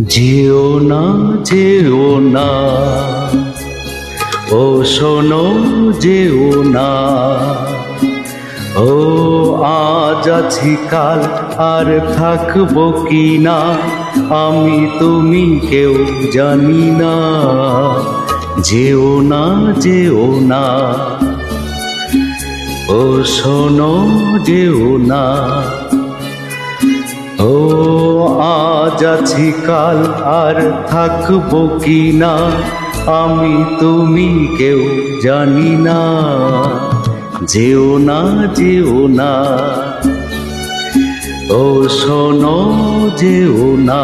যেও না যেও না, ও শোনো যেও না। ও আজ আছি কাল আর থাকবো কি না, আমি তুমি কেউ জানি না। যেও না যেও না, ও শোনো যেও না। ও আজ আছি কাল আর থাকবো কি না, আমি তুমি কেউ জানি না। যেও না যেও না, ও শোনো যেও না।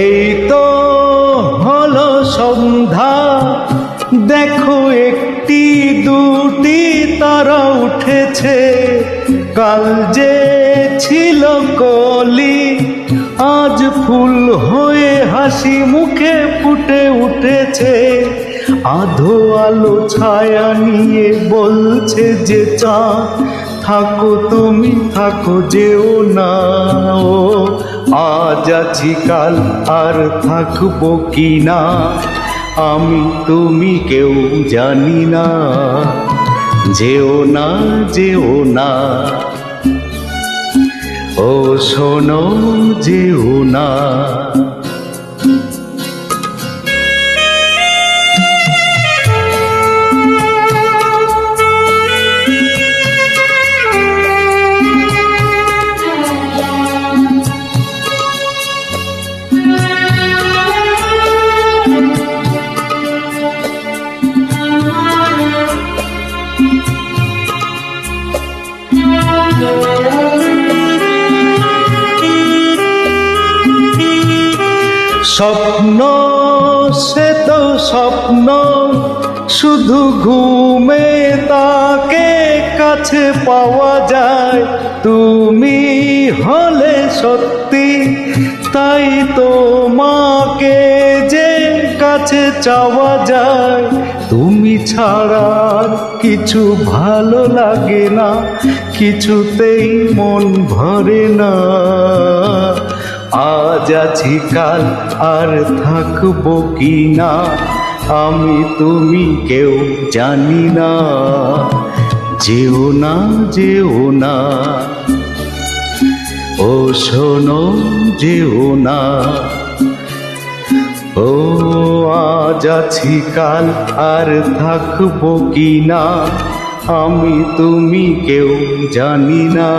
এই তো হলো সন্ধ্যা, দেখো একটি দুটি তারা উঠেছে। কাল যে ছিল কলি, আজ ফুল হয়ে হাসি মুখে ফুটে উঠেছে। আধো আলো ছায়া নিয়ে বলছে যে চাঁদ, থাকো তুমি থাকো যেও না। ও আজ আছি কাল আর থাকবো কি না, আমি তুমি কেউ জানি না। যেও না যেও না, ও শোনো যেও না। স্বপ্ন সে তো স্বপ্ন, শুধু ঘুমে তাকে কাছে পাওয়া যায়। তুমি হলে সত্যি, তাই তোমাকে যে কাছে চাওয়া যায়। তুমি ছাড়া কিছু ভালো লাগে না, কিছুতেই মন ভরে না। আজ আছি কাল আর থাকবো কি না, আমি তুমি কেউ জানি না। যেও না যেও না, ও শোনো যেও না। ও আজ আছি কাল আর থাকবো কি না, আমি তুমি কেউ জানি না।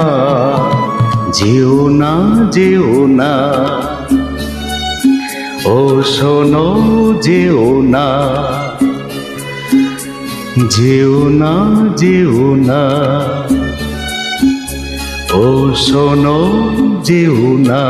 যেও না যেও না, ও শোনো যেও না। যেও না যেও না, ও শোনো যেও না।